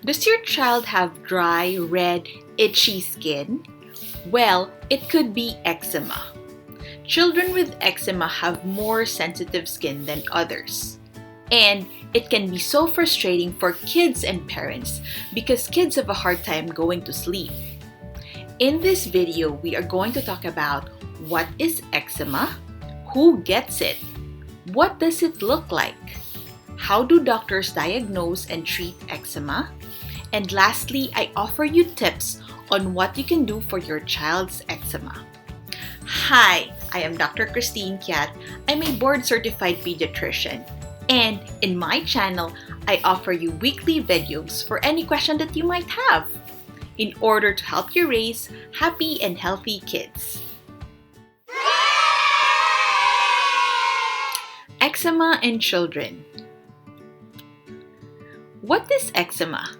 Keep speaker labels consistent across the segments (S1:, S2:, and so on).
S1: Does your child have dry, red, itchy skin? Well, it could be eczema. Children with eczema have more sensitive skin than others. And it can be so frustrating for kids and parents because kids have a hard time going to sleep. In this video, we are going to talk about what is eczema, who gets it, what does it look like, how do doctors diagnose and treat eczema, and lastly, I offer you tips on what you can do for your child's eczema. Hi, I am Dr. Kristine Kiat. I'm a board-certified pediatrician. And in my channel, I offer you weekly videos for any question that you might have in order to help you raise happy and healthy kids. Eczema in children. What is eczema?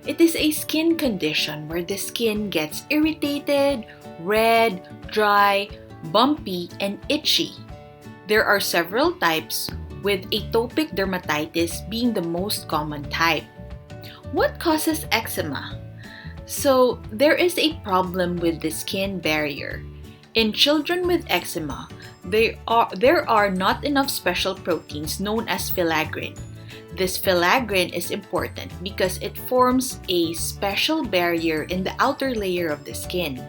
S1: It is a skin condition where the skin gets irritated, red, dry, bumpy, and itchy. There are several types, with atopic dermatitis being the most common type. What causes eczema? So, there is a problem with the skin barrier. In children with eczema, there are not enough special proteins known as filaggrin. This filaggrin is important because it forms a special barrier in the outer layer of the skin.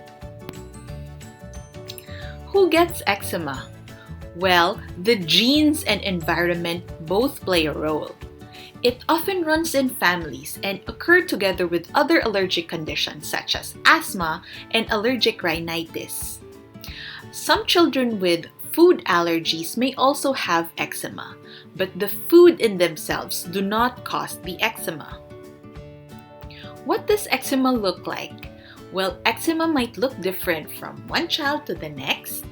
S1: Who gets eczema? Well, the genes and environment both play a role. It often runs in families and occurs together with other allergic conditions such as asthma and allergic rhinitis. Some children with food allergies may also have eczema, but the food in themselves do not cause the eczema. What does eczema look like? Well, eczema might look different from one child to the next,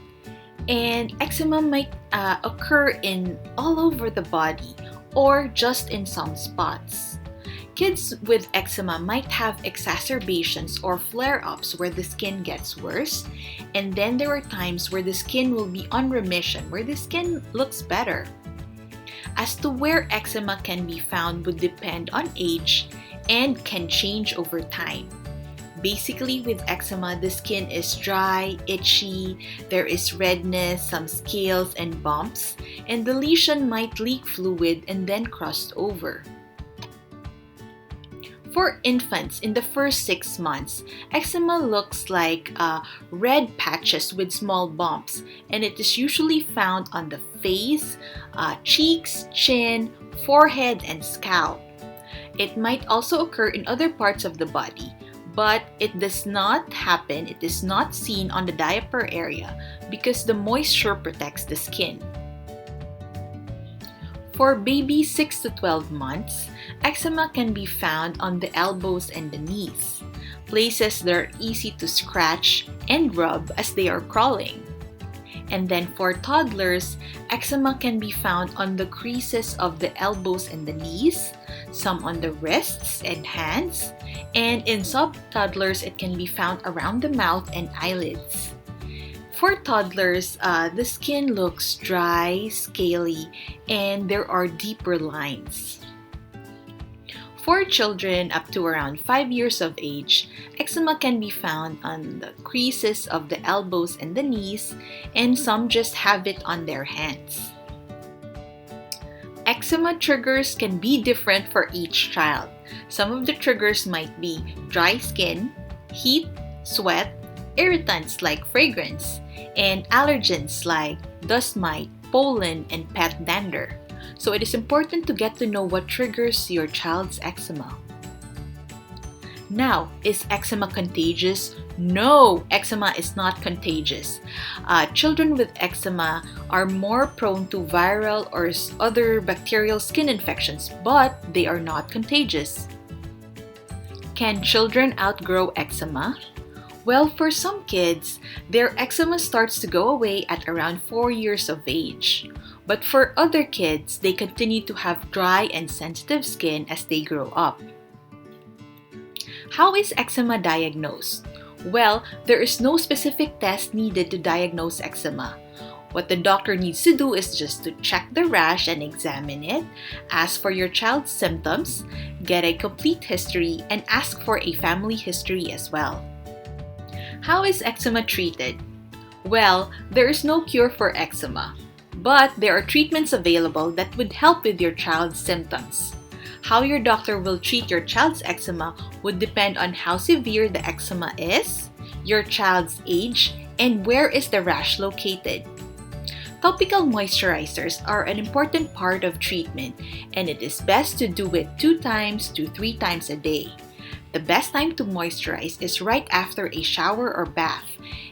S1: and eczema might occur in all over the body or just in some spots. Kids with eczema might have exacerbations or flare-ups where the skin gets worse, and then there are times where the skin will be on remission, where the skin looks better. As to where eczema can be found would depend on age and can change over time. Basically, with eczema, the skin is dry, itchy, there is redness, some scales and bumps, and the lesion might leak fluid and then crust over. For infants in the first 6 months, eczema looks like red patches with small bumps, and it is usually found on the face, cheeks, chin, forehead, and scalp. It might also occur in other parts of the body, but it does not happen, it is not seen on the diaper area because the moisture protects the skin. For babies 6 to 12 months, eczema can be found on the elbows and the knees, places that are easy to scratch and rub as they are crawling. And then for toddlers, eczema can be found on the creases of the elbows and the knees, some on the wrists and hands, and in sub-toddlers, it can be found around the mouth and eyelids. For toddlers, the skin looks dry, scaly, and there are deeper lines. For children up to around 5 years of age, eczema can be found on the creases of the elbows and the knees, and some just have it on their hands. Eczema triggers can be different for each child. Some of the triggers might be dry skin, heat, sweat, irritants like fragrance, and allergens like dust mite, pollen, and pet dander. So it is important to get to know what triggers your child's eczema. Now, is eczema contagious? No, eczema is not contagious. Children with eczema are more prone to viral or other bacterial skin infections, but they are not contagious. Can children outgrow eczema? Well, for some kids, their eczema starts to go away at around 4 years of age. But for other kids, they continue to have dry and sensitive skin as they grow up. How is eczema diagnosed? Well, there is no specific test needed to diagnose eczema. What the doctor needs to do is just to check the rash and examine it, ask for your child's symptoms, get a complete history, and ask for a family history as well. How is eczema treated? Well, there is no cure for eczema, but there are treatments available that would help with your child's symptoms. How your doctor will treat your child's eczema would depend on how severe the eczema is, your child's age, and where is the rash located. Topical moisturizers are an important part of treatment, and it is best to do it 2 to 3 times a day. The best time to moisturize is right after a shower or bath,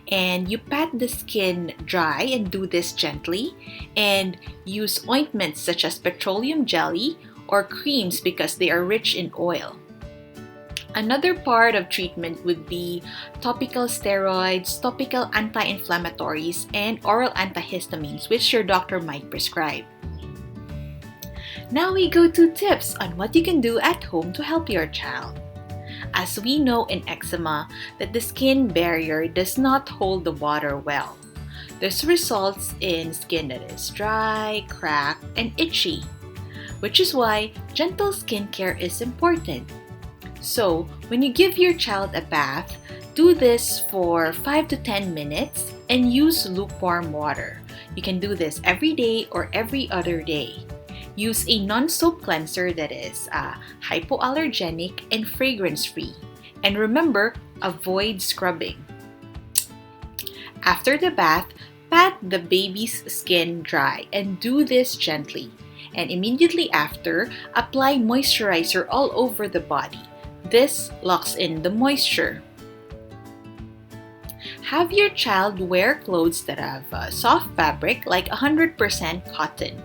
S1: and you pat the skin dry and do this gently, and use ointments such as petroleum jelly or creams because they are rich in oil. Another part of treatment would be topical steroids, topical anti-inflammatories, and oral antihistamines, which your doctor might prescribe. Now we go to tips on what you can do at home to help your child. As we know in eczema that the skin barrier does not hold the water well. This results in skin that is dry, cracked, and itchy, which is why gentle skincare is important. So, when you give your child a bath, do this for 5 to 10 minutes and use lukewarm water. You can do this every day or every other day. Use a non-soap cleanser that is hypoallergenic and fragrance-free. And remember, avoid scrubbing. After the bath, pat the baby's skin dry and do this gently. And immediately after, apply moisturizer all over the body. This locks in the moisture. Have your child wear clothes that have soft fabric like 100% cotton.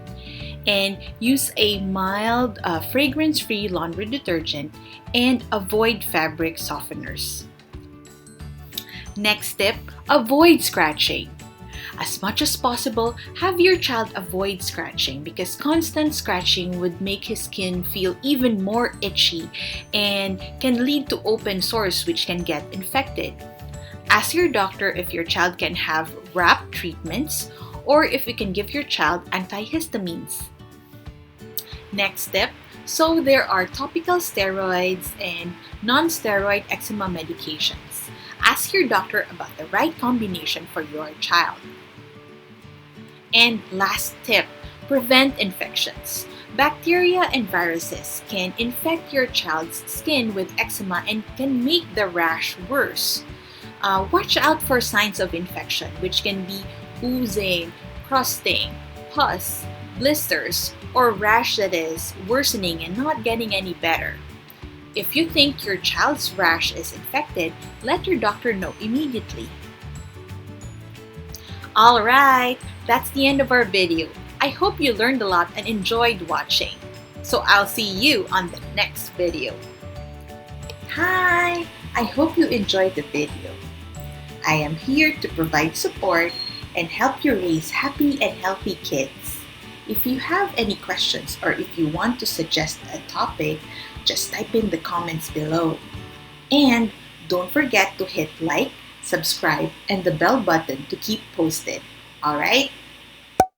S1: And use a mild, fragrance-free laundry detergent and avoid fabric softeners. Next tip, avoid scratching. As much as possible, have your child avoid scratching because constant scratching would make his skin feel even more itchy and can lead to open sores which can get infected. Ask your doctor if your child can have wrap treatments or if you can give your child antihistamines. Next step, so there are topical steroids and non-steroid eczema medications. Ask your doctor about the right combination for your child. And last tip, prevent infections. Bacteria and viruses can infect your child's skin with eczema and can make the rash worse. Watch out for signs of infection, which can be oozing, crusting, pus, blisters, or rash that is worsening and not getting any better. If you think your child's rash is infected, let your doctor know immediately. Alright, that's the end of our video. I hope you learned a lot and enjoyed watching. So I'll see you on the next video. Hi! I hope you enjoyed the video. I am here to provide support and help you raise happy and healthy kids. If you have any questions or if you want to suggest a topic, just type in the comments below. And don't forget to hit like, subscribe, and the bell button to keep posted. Alright?